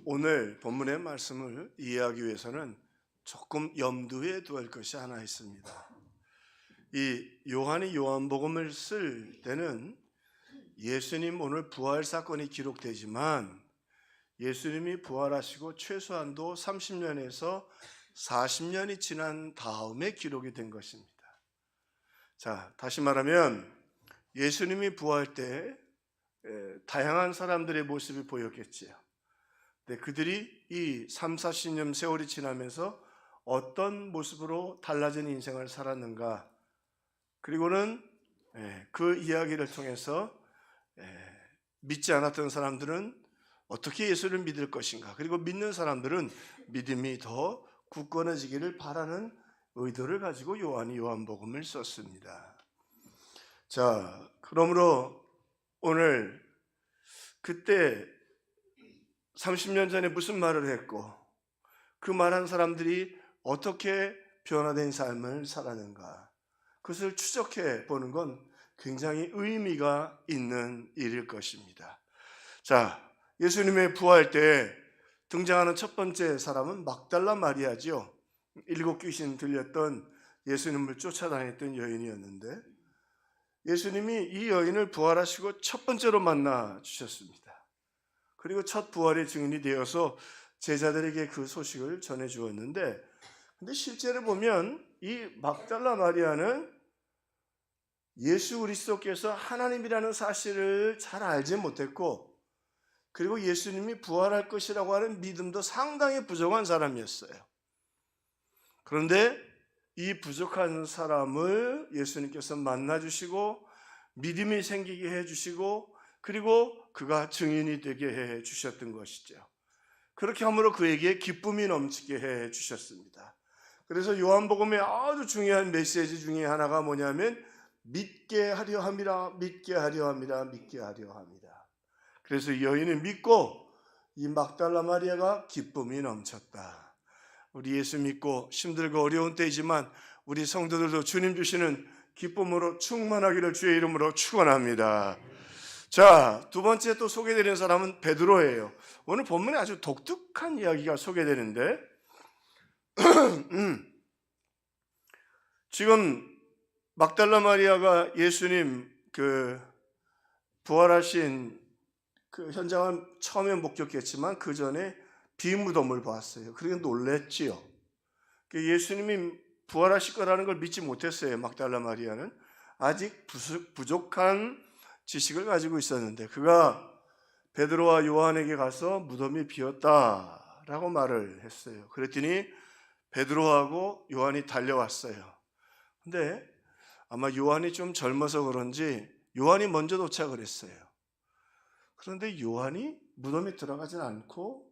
오늘 본문의 말씀을 이해하기 위해서는 조금 염두에 두어야 할 것이 하나 있습니다. 이 요한이 요한복음을 쓸 때는 예수님 오늘 부활 사건이 기록되지만 예수님이 부활하시고 최소한도 30년에서 40년이 지난 다음에 기록이 된 것입니다. 자, 다시 말하면 예수님이 부활할 때 다양한 사람들의 모습이 보였겠지요. 네, 그들이 이 3, 40년 세월이 지나면서 어떤 모습으로 달라진 인생을 살았는가, 그리고는 그 이야기를 통해서 믿지 않았던 사람들은 어떻게 예수를 믿을 것인가, 그리고 믿는 사람들은 믿음이 더 굳건해지기를 바라는 의도를 가지고 요한이 요한복음을 썼습니다. 자, 그러므로 오늘 그때 30년 전에 무슨 말을 했고 그 말한 사람들이 어떻게 변화된 삶을 살았는가, 그것을 추적해 보는 건 굉장히 의미가 있는 일일 것입니다. 자, 예수님의 부활 때 등장하는 첫 번째 사람은 막달라 마리아죠. 7 귀신 들렸던 예수님을 쫓아다녔던 여인이었는데 예수님이 이 여인을 부활하시고 첫 번째로 만나 주셨습니다. 그리고 첫 부활의 증인이 되어서 제자들에게 그 소식을 전해 주었는데, 근데 실제로 보면 이 막달라 마리아는 예수 그리스도께서 하나님이라는 사실을 잘 알지 못했고, 그리고 예수님이 부활할 것이라고 하는 믿음도 상당히 부족한 사람이었어요. 그런데 이 부족한 사람을 예수님께서 만나주시고 믿음이 생기게 해주시고, 그리고 그가 증인이 되게 해주셨던 것이죠. 그렇게 함으로 그에게 기쁨이 넘치게 해주셨습니다. 그래서 요한복음의 아주 중요한 메시지 중에 하나가 뭐냐면 믿게 하려 함이라, 믿게 하려 함이라, 믿게 하려 함이라. 그래서 이 여인은 믿고 이 막달라 마리아가 기쁨이 넘쳤다. 우리 예수 믿고 힘들고 어려운 때이지만 우리 성도들도 주님 주시는 기쁨으로 충만하기를 주의 이름으로 축원합니다. 자, 두 번째 또 소개되는 사람은 베드로예요. 오늘 본문에 아주 독특한 이야기가 소개되는데 지금 막달라 마리아가 예수님 그 부활하신 그 현장을 처음에 목격했지만 그 전에 비무덤을 봤어요. 그러니까 놀랬지요. 예수님이 부활하실 거라는 걸 믿지 못했어요. 막달라 마리아는 아직 부족한 지식을 가지고 있었는데 그가 베드로와 요한에게 가서 무덤이 비었다라고 말을 했어요. 그랬더니 베드로하고 요한이 달려왔어요. 근데 아마 요한이 좀 젊어서 그런지 요한이 먼저 도착을 했어요. 그런데 요한이 무덤에 들어가진 않고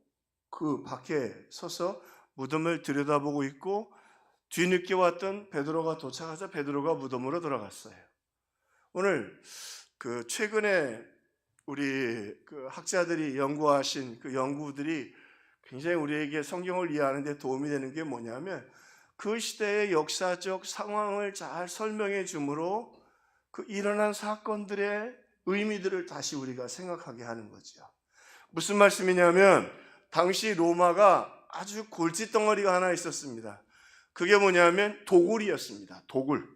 그 밖에 서서 무덤을 들여다보고 있고, 뒤늦게 왔던 베드로가 도착하자 베드로가 무덤으로 들어갔어요. 오늘 그 최근에 우리 그 학자들이 연구하신 그 연구들이 굉장히 우리에게 성경을 이해하는 데 도움이 되는 게 뭐냐면 그 시대의 역사적 상황을 잘 설명해 주므로 그 일어난 사건들의 의미들을 다시 우리가 생각하게 하는 거죠. 무슨 말씀이냐면 당시 로마가 아주 골칫덩어리가 하나 있었습니다. 그게 뭐냐면 도굴이었습니다. 도굴.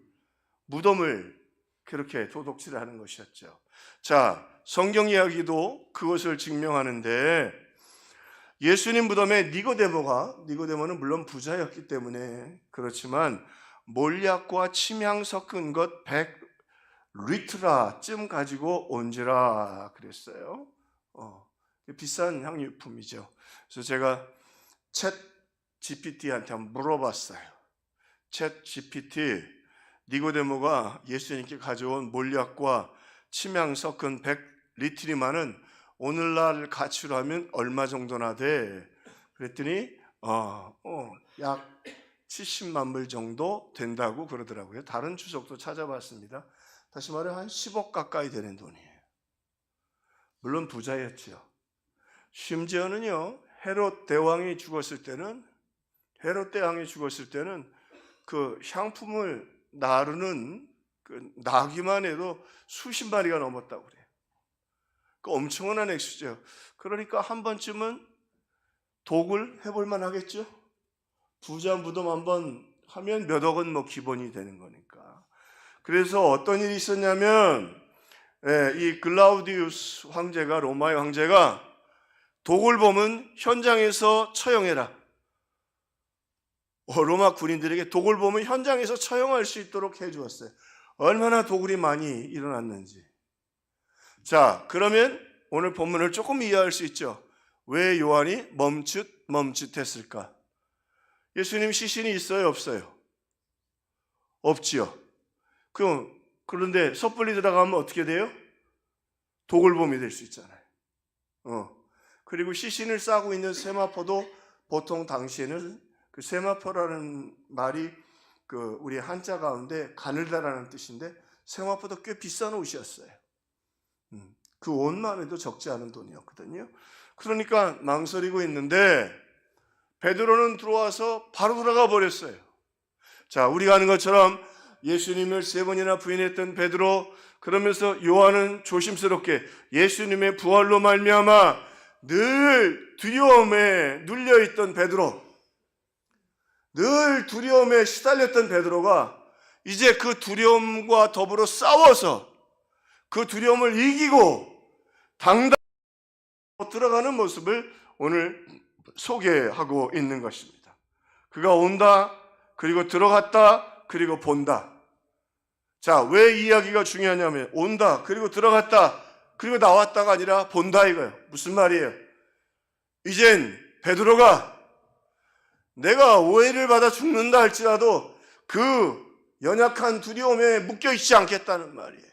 무덤을 그렇게 도둑질을 하는 것이었죠. 자, 성경 이야기도 그것을 증명하는데 예수님 무덤에 니고데모는 물론 부자였기 때문에 그렇지만 몰약과 침향 섞은 것 100리트라쯤 가지고 온지라 그랬어요. 비싼 향유품이죠. 그래서 제가 챗 GPT한테 한번 물어봤어요. 챗 GPT, 니고데모가 예수님께 가져온 몰약과 침향 섞은 100리트리만은 오늘날 가치로 하면 얼마 정도나 돼? 그랬더니 약 70만 불 정도 된다고 그러더라고요. 다른 추적도 찾아봤습니다. 다시 말해 한 10억 가까이 되는 돈이에요. 물론 부자였죠. 심지어는요, 헤롯 대왕이 죽었을 때는 그 향품을 나르는 그 나귀만 해도 수십 마리가 넘었다고 그래요. 그 엄청난 액수죠. 그러니까 한 번쯤은 독을 해볼 만하겠죠? 부자 무덤 한번 하면 몇 억은 뭐 기본이 되는 거니까. 그래서 어떤 일이 있었냐면 이 글라우디우스 황제가, 로마의 황제가 독을 보면 현장에서 처형해라. 로마 군인들에게 독을 보면 현장에서 처형할 수 있도록 해주었어요. 얼마나 독일이 많이 일어났는지. 자, 그러면 오늘 본문을 조금 이해할 수 있죠. 왜 요한이 멈칫했을까? 예수님 시신이 있어요, 없어요? 없지요. 그런데 섣불리 들어가면 어떻게 돼요? 독을범이 될 수 있잖아요. 그리고 시신을 싸고 있는 세마포도 보통 당시에는 그 세마포라는 말이 그 우리 한자 가운데 가늘다라는 뜻인데 세마포도 꽤 비싼 옷이었어요. 그 옷만 해도 적지 않은 돈이었거든요. 그러니까 망설이고 있는데 베드로는 들어와서 바로 들어가 버렸어요. 자, 우리가 아는 것처럼 예수님을 3번이나 부인했던 베드로, 그러면서 요한은 조심스럽게 예수님의 부활로 말미암아 늘 두려움에 눌려있던 베드로, 늘 두려움에 시달렸던 베드로가 이제 그 두려움과 더불어 싸워서 그 두려움을 이기고 당당히 들어가는 모습을 오늘 소개하고 있는 것입니다. 그가 온다, 그리고 들어갔다, 그리고 본다. 자, 왜 이 이야기가 중요하냐면 온다, 그리고 들어갔다, 그리고 나왔다가 아니라 본다 이거예요. 무슨 말이에요? 이젠 베드로가 내가 오해를 받아 죽는다 할지라도 그 연약한 두려움에 묶여있지 않겠다는 말이에요.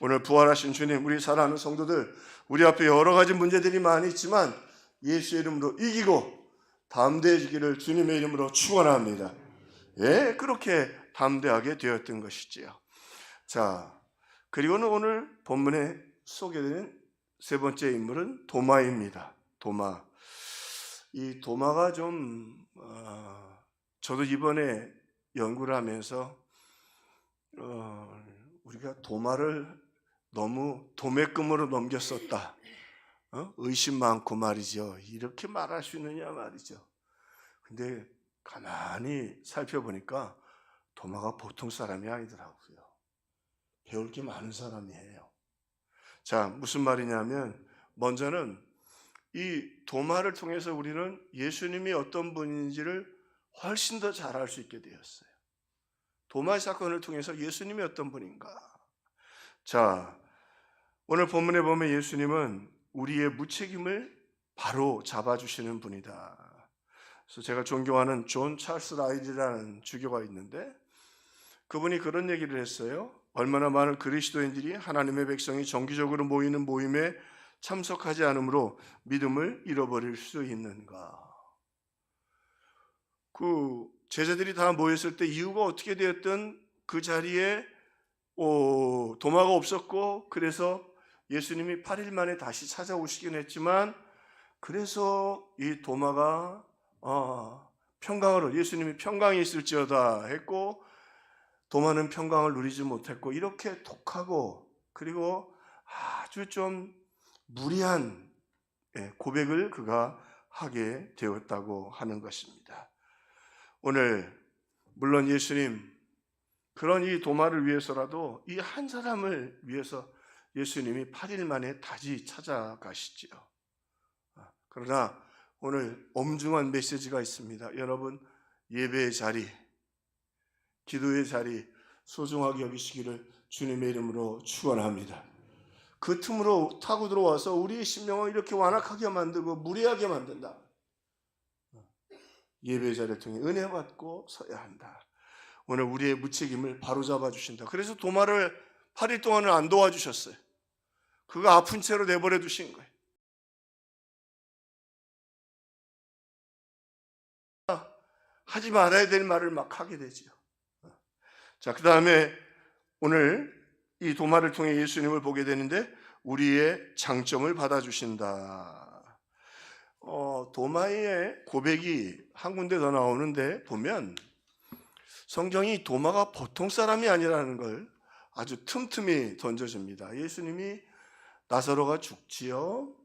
오늘 부활하신 주님, 우리 사랑하는 성도들, 우리 앞에 여러 가지 문제들이 많이 있지만 예수의 이름으로 이기고 담대해지기를 주님의 이름으로 축원합니다. 예, 그렇게 담대하게 되었던 것이지요. 자, 그리고는 오늘 본문에 소개되는 3번째 인물은 도마입니다. 도마. 이 도마가 좀 저도 이번에 연구를 하면서 우리가 도마를 너무 도매금으로 넘겼었다. 의심 많고 말이죠. 이렇게 말할 수 있느냐 말이죠. 근데 가만히 살펴보니까 도마가 보통 사람이 아니더라고요. 배울 게 많은 사람이에요. 자, 무슨 말이냐면 먼저는 이 도마를 통해서 우리는 예수님이 어떤 분인지를 훨씬 더 잘 알 수 있게 되었어요. 도마 사건을 통해서 예수님이 어떤 분인가. 자, 오늘 본문에 보면 예수님은 우리의 무책임을 바로 잡아주시는 분이다. 그래서 제가 존경하는 존 찰스 라이리라는 주교가 있는데 그분이 그런 얘기를 했어요. 얼마나 많은 그리스도인들이 하나님의 백성이 정기적으로 모이는 모임에 참석하지 않으므로 믿음을 잃어버릴 수 있는가. 그 제자들이 다 모였을 때 이유가 어떻게 되었든 그 자리에 도마가 없었고, 그래서 예수님이 8일 만에 다시 찾아오시긴 했지만, 그래서 이 도마가 평강으로, 예수님이 평강이 있을지어다 했고 도마는 평강을 누리지 못했고, 이렇게 독하고 그리고 아주 좀 무리한 고백을 그가 하게 되었다고 하는 것입니다. 오늘 물론 예수님 그런 이 도마를 위해서라도 이 한 사람을 위해서 예수님이 8일 만에 다시 찾아가시지요. 그러나 오늘 엄중한 메시지가 있습니다. 여러분, 예배의 자리, 기도의 자리 소중하게 여기시기를 주님의 이름으로 축원합니다. 그 틈으로 타고 들어와서 우리의 심령을 이렇게 완악하게 만들고 무리하게 만든다. 예배의 자리를 통해 은혜 받고 서야 한다. 오늘 우리의 무책임을 바로잡아 주신다. 그래서 도마를 8일 동안은 안 도와주셨어요. 그가 아픈 채로 내버려 두신 거예요. 하지 말아야 될 말을 막 하게 되지요. 자, 그 다음에 오늘 이 도마를 통해 예수님을 보게 되는데 우리의 장점을 받아주신다. 도마의 고백이 한 군데 더 나오는데 보면 성경이 도마가 보통 사람이 아니라는 걸 아주 틈틈이 던져줍니다. 예수님이 나사로가 죽지요.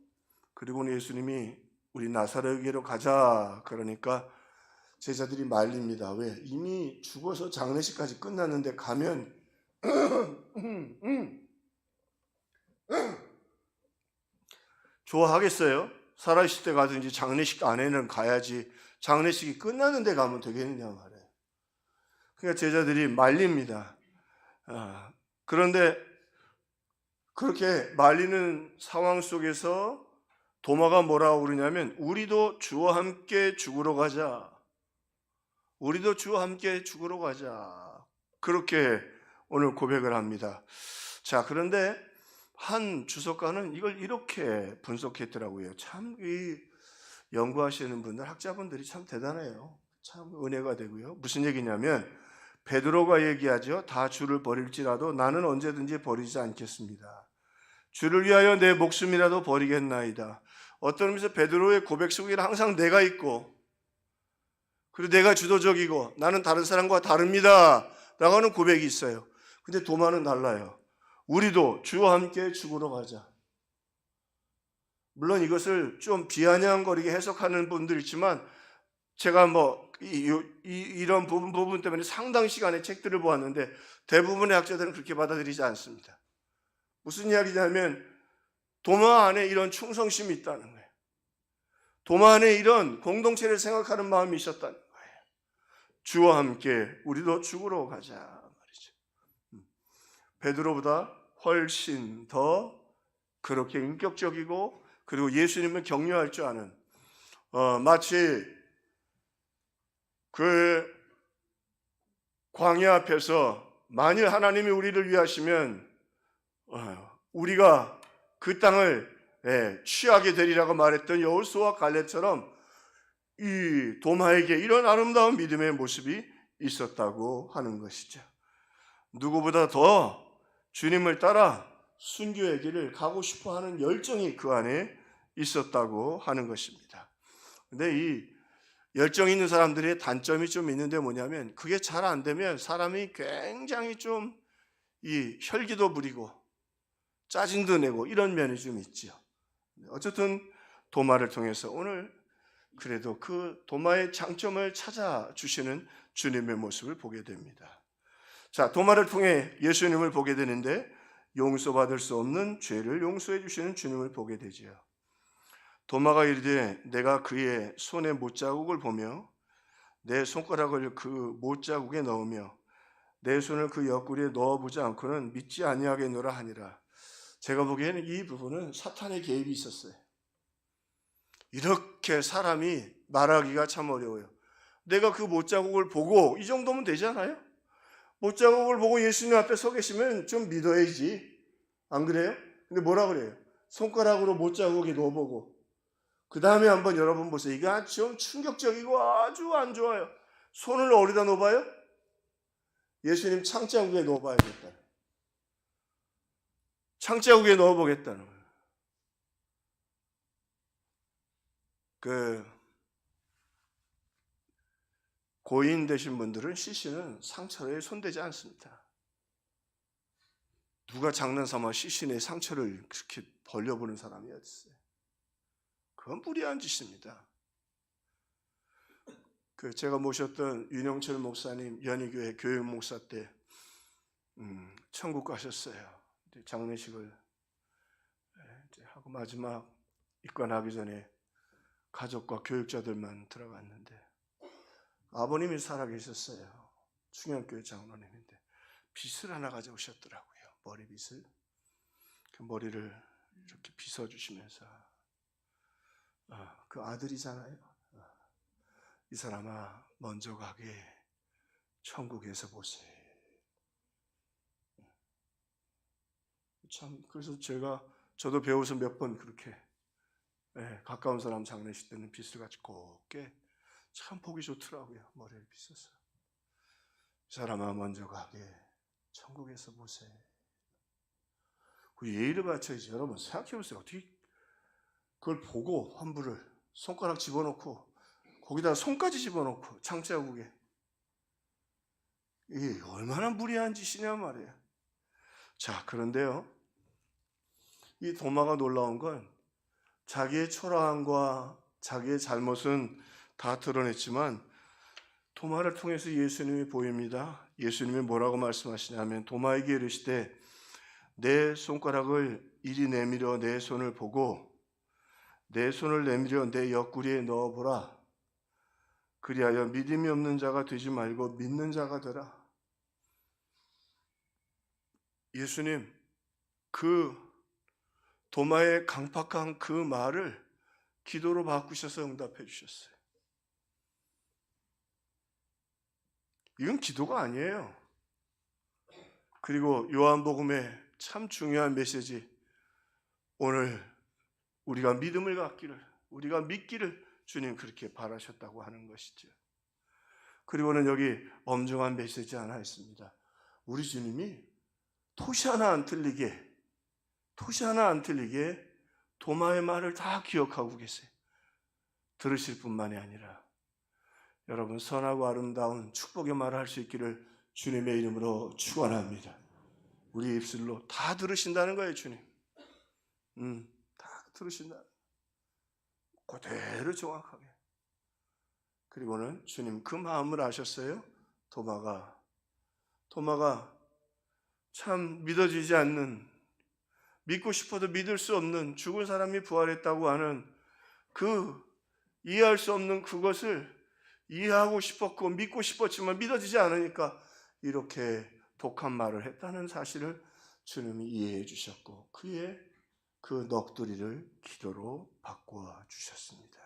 그리고는 예수님이 우리 나사로에게로 가자. 그러니까 제자들이 말립니다. 왜? 이미 죽어서 장례식까지 끝났는데 가면 좋아하겠어요? 살아있을 때 가든지 장례식 안에는 가야지 장례식이 끝났는데 가면 되겠느냐 말이에요. 그러니까 제자들이 말립니다. 그런데 그렇게 말리는 상황 속에서 도마가 뭐라고 그러냐면 우리도 주와 함께 죽으러 가자. 우리도 주와 함께 죽으러 가자. 그렇게 오늘 고백을 합니다. 자, 그런데 한 주석가는 이걸 이렇게 분석했더라고요. 참 이 연구하시는 분들, 학자분들이 참 대단해요. 참 은혜가 되고요. 무슨 얘기냐면 베드로가 얘기하죠. 다 주를 버릴지라도 나는 언제든지 버리지 않겠습니다. 주를 위하여 내 목숨이라도 버리겠나이다. 어떤 의미에서 베드로의 고백 속에는 항상 내가 있고 그리고 내가 주도적이고 나는 다른 사람과 다릅니다 라고 하는 고백이 있어요. 근데 도마는 달라요. 우리도 주와 함께 죽으러 가자. 물론 이것을 좀 비아냥거리게 해석하는 분들 있지만 제가 이런 부분 때문에 상당 시간의 책들을 보았는데 대부분의 학자들은 그렇게 받아들이지 않습니다. 무슨 이야기냐면 도마 안에 이런 충성심이 있다는 거예요. 도마 안에 이런 공동체를 생각하는 마음이 있었다는 거예요. 주와 함께 우리도 죽으러 가자 말이죠. 베드로보다 훨씬 더 그렇게 인격적이고 그리고 예수님을 격려할 줄 아는 마치 그 광야 앞에서 만일 하나님이 우리를 위하시면 우리가 그 땅을 취하게 되리라고 말했던 여호수아와 갈렙처럼 이 도마에게 이런 아름다운 믿음의 모습이 있었다고 하는 것이죠. 누구보다 더 주님을 따라 순교의 길을 가고 싶어하는 열정이 그 안에 있었다고 하는 것입니다. 근데 이 열정 있는 사람들의 단점이 좀 있는데 뭐냐면 그게 잘 안 되면 사람이 굉장히 좀 이 혈기도 부리고 짜증도 내고 이런 면이 좀 있죠. 어쨌든 도마를 통해서 오늘 그래도 그 도마의 장점을 찾아주시는 주님의 모습을 보게 됩니다. 자, 도마를 통해 예수님을 보게 되는데 용서받을 수 없는 죄를 용서해 주시는 주님을 보게 되지요. 도마가 이르되 내가 그의 손의 못자국을 보며 내 손가락을 그 못자국에 넣으며 내 손을 그 옆구리에 넣어보지 않고는 믿지 아니하겠노라 하니라. 제가 보기에는 이 부분은 사탄의 개입이 있었어요. 이렇게 사람이 말하기가 참 어려워요. 내가 그 못자국을 보고 이 정도면 되잖아요. 못자국을 보고 예수님 앞에 서 계시면 좀 믿어야지. 안 그래요? 근데 뭐라 그래요? 손가락으로 못자국에 넣어보고 그 다음에 한번 여러분 보세요. 이게 아주 좀 충격적이고 아주 안 좋아요. 손을 어디다 넣어봐요? 예수님 창자국에 넣어봐야겠다. 창자국에 넣어보겠다는 거예요. 그 고인 되신 분들은 시신은 상처에 손대지 않습니다. 누가 장난삼아 시신의 상처를 그렇게 벌려보는 사람이 어디 있어요? 그건 무리한 짓입니다. 제가 모셨던 윤영철 목사님 연희교회 교육 목사 때 천국 가셨어요. 장례식을 하고 마지막 입관하기 전에 가족과 교육자들만 들어갔는데 아버님이 살아계셨어요. 충현교회 장로님인데 빗을 하나 가져오셨더라고요. 머리빗을. 그 머리를 이렇게 빗어주시면서 그 아들이잖아요. 이 사람아 먼저 가게 천국에서 보세. 참 그래서 저도 배워서 몇 번 그렇게 가까운 사람 장례식 때는 빗을 가지고 곱게 참 보기 좋더라고요. 머리를 빗어서. 이 사람아 먼저 가게 천국에서 보세. 그 예의를 바쳐야지. 여러분 생각해보세요. 어떻게 그걸 보고 환부를 손가락 집어넣고 거기다 손까지 집어넣고 창자국에 이게 얼마나 무리한 짓이냐 말이에요. 자, 그런데요, 이 도마가 놀라운 건 자기의 초라함과 자기의 잘못은 다 드러냈지만 도마를 통해서 예수님이 보입니다. 예수님이 뭐라고 말씀하시냐면 도마에게 이르시되 내 손가락을 이리 내밀어 내 손을 보고 내 손을 내밀어 내 옆구리에 넣어보라. 그리하여 믿음이 없는 자가 되지 말고 믿는 자가 되라. 예수님 그 도마의 강팍한 그 말을 기도로 바꾸셔서 응답해 주셨어요. 이건 기도가 아니에요. 그리고 요한복음의 참 중요한 메시지, 오늘 우리가 믿음을 갖기를, 우리가 믿기를 주님 그렇게 바라셨다고 하는 것이죠. 그리고는 여기 엄중한 메시지 하나 있습니다. 우리 주님이 토시 하나 안 틀리게 도마의 말을 다 기억하고 계세요. 들으실 뿐만이 아니라 여러분 선하고 아름다운 축복의 말을 할 수 있기를 주님의 이름으로 축원합니다. 우리 입술로 다 들으신다는 거예요. 주님 다 들으신다. 그대로 정확하게. 그리고는 주님 그 마음을 아셨어요. 도마가 참 믿어지지 않는, 믿고 싶어도 믿을 수 없는, 죽은 사람이 부활했다고 하는 그 이해할 수 없는 그것을 이해하고 싶었고 믿고 싶었지만 믿어지지 않으니까 이렇게 독한 말을 했다는 사실을 주님이 이해해 주셨고 그의 그 넋두리를 기도로 바꿔 주셨습니다.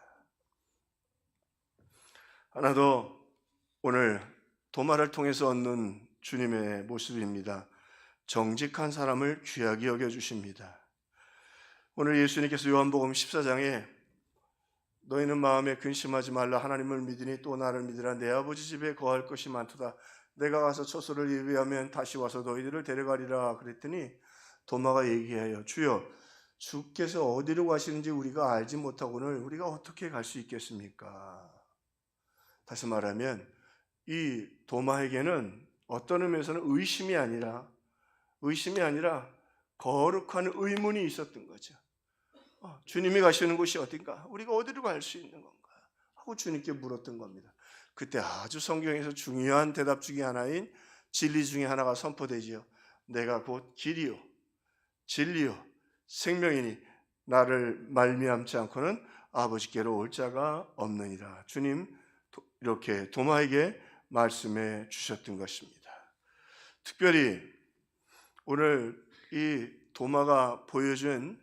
하나 더, 오늘 도마를 통해서 얻는 주님의 모습입니다. 정직한 사람을 귀하게 여겨주십니다. 오늘 예수님께서 요한복음 14장에 너희는 마음에 근심하지 말라. 하나님을 믿으니 또 나를 믿으라. 내 아버지 집에 거할 것이 많도다. 내가 가서 처소를 예비하면 다시 와서 너희들을 데려가리라. 그랬더니 도마가 얘기해요. 주여, 주께서 어디로 가시는지 우리가 알지 못하고는 우리가 어떻게 갈 수 있겠습니까? 다시 말하면 이 도마에게는 어떤 의미에서는 의심이 아니라 거룩한 의문이 있었던 거죠. 주님이 가시는 곳이 어딘가? 우리가 어디로 갈 수 있는 건가? 하고 주님께 물었던 겁니다. 그때 아주 성경에서 중요한 대답 중에 하나인 진리 중에 하나가 선포되지요. 내가 곧 길이요 진리요 생명이니 나를 말미암지 않고는 아버지께로 올 자가 없느니라. 주님 이렇게 도마에게 말씀해 주셨던 것입니다. 특별히 오늘 이 도마가 보여준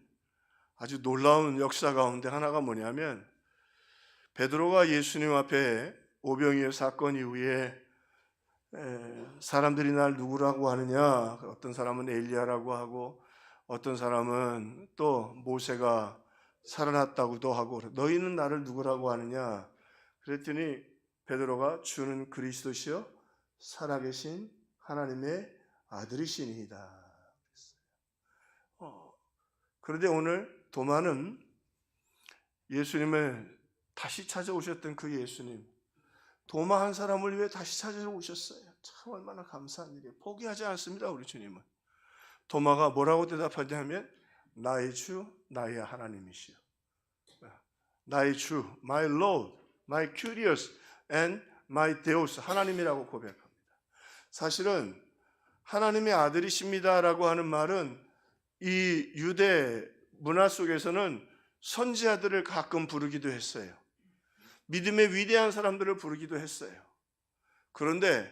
아주 놀라운 역사 가운데 하나가 뭐냐면, 베드로가 예수님 앞에 오병이어 사건 이후에 사람들이 날 누구라고 하느냐, 어떤 사람은 엘리야라고 하고 어떤 사람은 또 모세가 살아났다고도 하고 너희는 나를 누구라고 하느냐 그랬더니 베드로가 주는 그리스도시요 살아계신 하나님의 아들이시니이다. 그런데 오늘 도마는 예수님을 다시 찾아오셨던 그 예수님, 도마 한 사람을 위해 다시 찾아오셨어요. 참 얼마나 감사한 일이에요. 포기하지 않습니다. 우리 주님은. 도마가 뭐라고 대답하냐면 나의 주, 나의 하나님이시여. 나의 주, my Lord, my curious and my Deus, 하나님이라고 고백합니다. 사실은 하나님의 아들이십니다라고 하는 말은 이 유대 문화 속에서는 선지자들을 가끔 부르기도 했어요. 믿음의 위대한 사람들을 부르기도 했어요. 그런데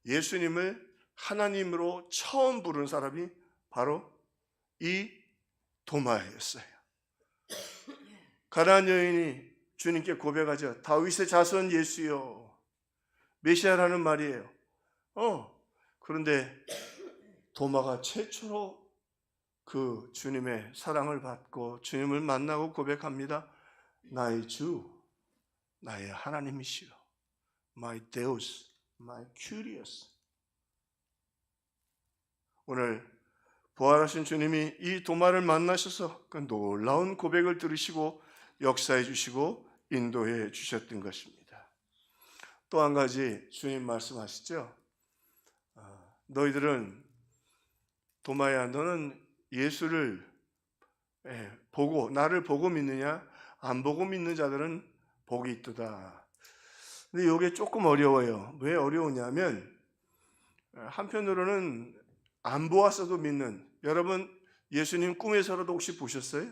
예수님을 하나님으로 처음 부른 사람이 바로 이 도마였어요. 가나안 여인이 주님께 고백하죠. 다윗의 자손 예수여. 메시아라는 말이에요. 그런데 도마가 최초로 그 주님의 사랑을 받고 주님을 만나고 고백합니다. 나의 주, 나의 하나님이시여. My Deus, my curious. 오늘 부활하신 주님이 이 도마를 만나셔서 그 놀라운 고백을 들으시고 역사해 주시고 인도해 주셨던 것입니다. 또 한 가지 주님 말씀하시죠. 너희들은 도마야, 너는 예수를 보고 나를 보고 믿느냐? 안 보고 믿는 자들은 복이 있도다. 근데 이게 조금 어려워요. 왜 어려우냐면 한편으로는 안 보았어도 믿는, 여러분 예수님 꿈에서라도 혹시 보셨어요?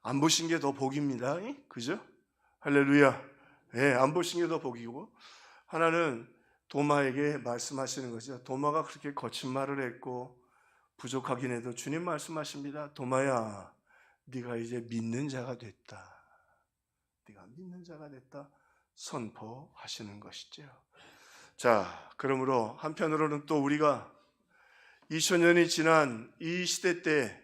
안 보신 게 더 복입니다. 그죠? 할렐루야. 예, 안 보신 게 더 복이고, 하나는 도마에게 말씀하시는 거죠. 도마가 그렇게 거친 말을 했고 부족하긴 해도 주님 말씀하십니다. 도마야, 네가 이제 믿는 자가 됐다. 네가 믿는 자가 됐다. 선포하시는 것이죠. 자, 그러므로 한편으로는 또 우리가 2000년이 지난 이 시대 때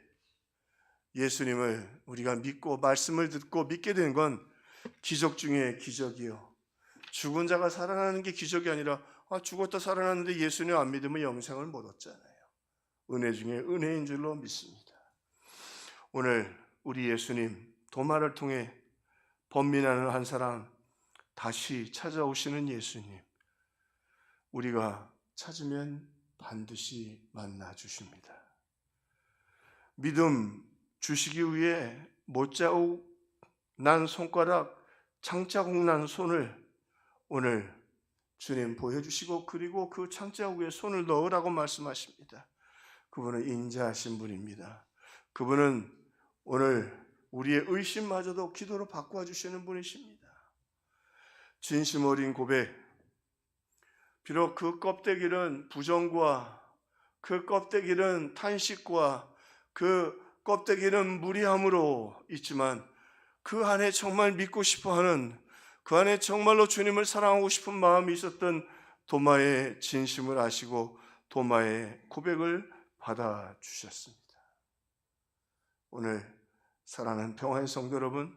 예수님을 우리가 믿고 말씀을 듣고 믿게 된 건 기적 중에 기적이요. 죽은 자가 살아나는 게 기적이 아니라 죽었다 살아났는데 예수님 안 믿으면 영생을 못 얻잖아요. 은혜 중에 은혜인 줄로 믿습니다. 오늘 우리 예수님 도마를 통해 번민하는 한 사람 다시 찾아오시는 예수님, 우리가 찾으면 반드시 만나 주십니다. 믿음 주시기 위해 못자국 난 손가락, 창자국 난 손을 오늘 주님 보여주시고, 그리고 그 창자국에 손을 넣으라고 말씀하십니다. 그분은 인자하신 분입니다. 그분은 오늘 우리의 의심마저도 기도로 바꾸어 주시는 분이십니다. 진심 어린 고백, 비록 그 껍데기는 부정과 그 껍데기는 탄식과 그 껍데기는 무리함으로 있지만, 그 안에 정말 믿고 싶어하는, 그 안에 정말로 주님을 사랑하고 싶은 마음이 있었던 도마의 진심을 아시고 도마의 고백을 받아주셨습니다. 오늘 사랑하는 평화의 성도 여러분,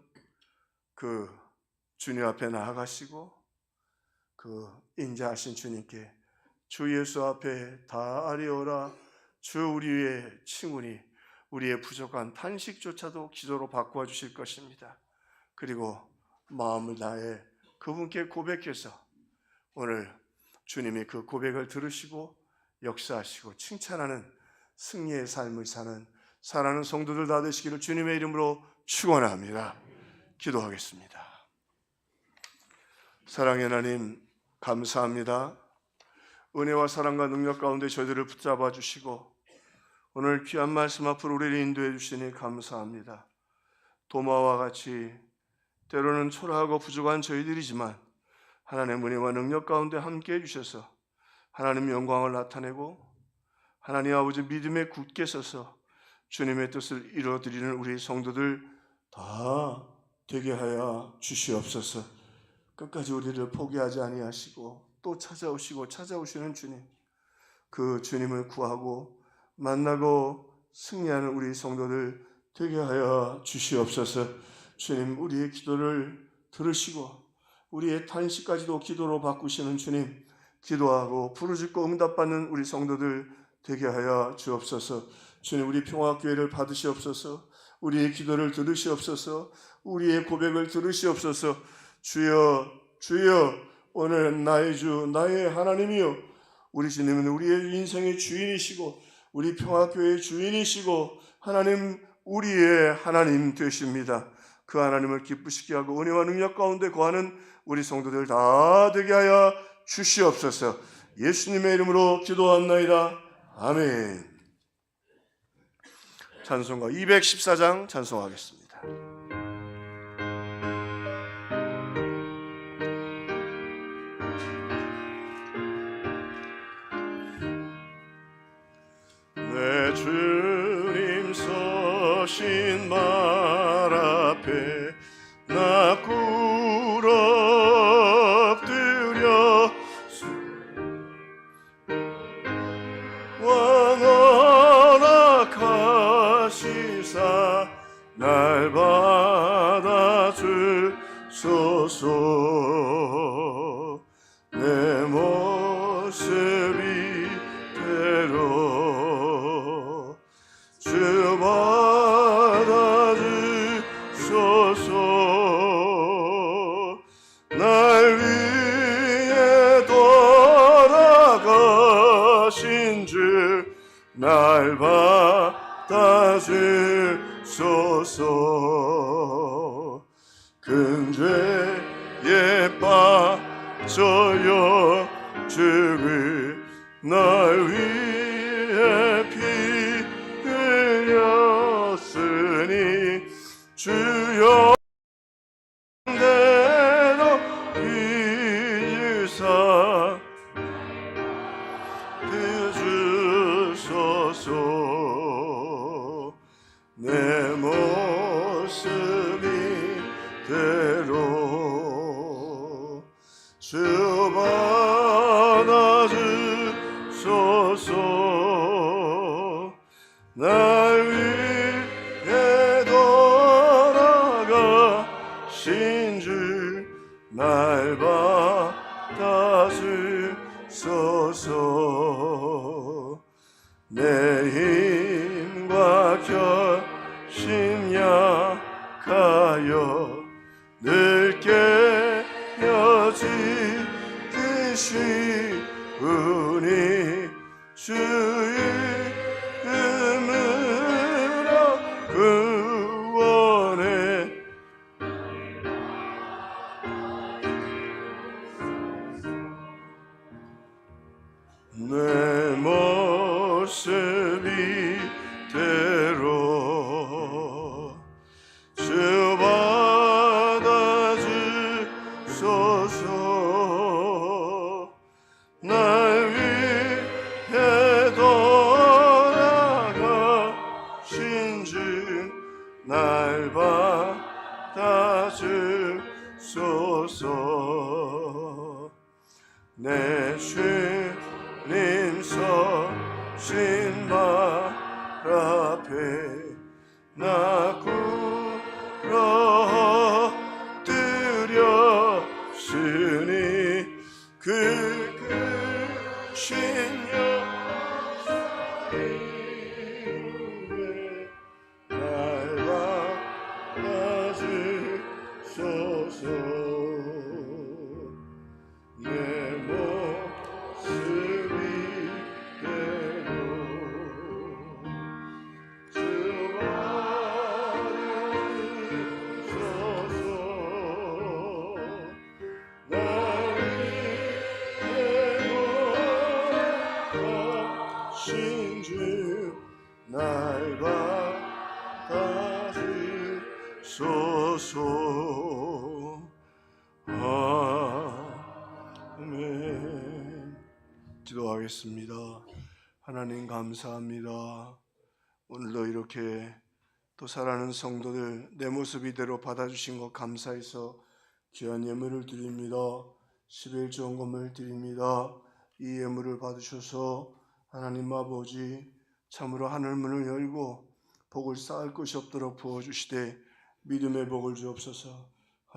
그 주님 앞에 나아가시고 그 인자하신 주님께 주 예수 앞에 다 아뢰오라. 주 우리의 칭훈이 우리의 부족한 탄식조차도 기도로 바꾸어 주실 것입니다. 그리고 마음을 다해 그분께 고백해서 오늘 주님이 그 고백을 들으시고 역사하시고 칭찬하는 승리의 삶을 사는 사랑하는 성도들 다 되시기를 주님의 이름으로 축원합니다. 기도하겠습니다. 사랑의 하나님, 감사합니다. 은혜와 사랑과 능력 가운데 저희들을 붙잡아 주시고 오늘 귀한 말씀 앞으로 우리를 인도해 주시니 감사합니다. 도마와 같이 때로는 초라하고 부족한 저희들이지만 하나님의 은혜와 능력 가운데 함께해 주셔서 하나님 영광을 나타내고 하나님 아버지 믿음에 굳게 서서 주님의 뜻을 이루어드리는 우리 성도들 다 되게 하여 주시옵소서. 끝까지 우리를 포기하지 아니하시고 또 찾아오시는 주님, 그 주님을 구하고 만나고 승리하는 우리 성도들 되게 하여 주시옵소서. 주님, 우리의 기도를 들으시고 우리의 탄식까지도 기도로 바꾸시는 주님, 기도하고 부르짖고 응답받는 우리 성도들 되게 하여 주옵소서. 주님, 우리 평화교회를 받으시옵소서. 우리의 기도를 들으시옵소서. 우리의 고백을 들으시옵소서. 주여, 주여, 오늘 나의 주, 나의 하나님이여, 우리 주님은 우리의 인생의 주인이시고 우리 평화교회의 주인이시고 하나님, 우리의 하나님 되십니다. 그 하나님을 기쁘시게 하고 은혜와 능력 가운데 거하는 우리 성도들 다 되게 하여 주시옵소서. 예수님의 이름으로 기도합나이다. 아멘. 찬송가 214장 찬송하겠습니다. 내 주님 서신 말 앞에 나 꿇어엎드려 원허락하시사 날 받아주소서. 내 모습 이대로 주 받아주소서. 날 위해 돌아가신 주 날 받아주소서. 큰 죄에 빠져요 죽을 날 위해 피 흘렸으니 주여 대로 빚으사 주소서. 내 모습이 대로 주 받아주소서. 날 위해 돌아가신 주 날 받아주소서. 내 힘과 결심 약하여 늘 깨어지기쉬우니 주의 이름으로 구원해 내 모습이 대로 주 받아주소서. 날 위해 돌아가신 주 날 받아주소서. 내 주님 서신 발 앞에 나 꿇어 드렸으니 그 크신 영광에 날 받아주소서. 내 모습이 대로 주 받아주소서. 날 위해 돌아가신 주 날 받아주소서. 아멘. 기도하겠습니다. 하나님 감사합니다. 오늘도 이렇게 또 사랑하는 성도들 내 모습 이대로 받아주신 것 감사해서 귀한 예물을 드립니다. 11조원금을 드립니다. 이 예물을 받으셔서 하나님 아버지 참으로 하늘문을 열고 복을 쌓을 것이 없도록 부어주시되 믿음의 복을 주옵소서.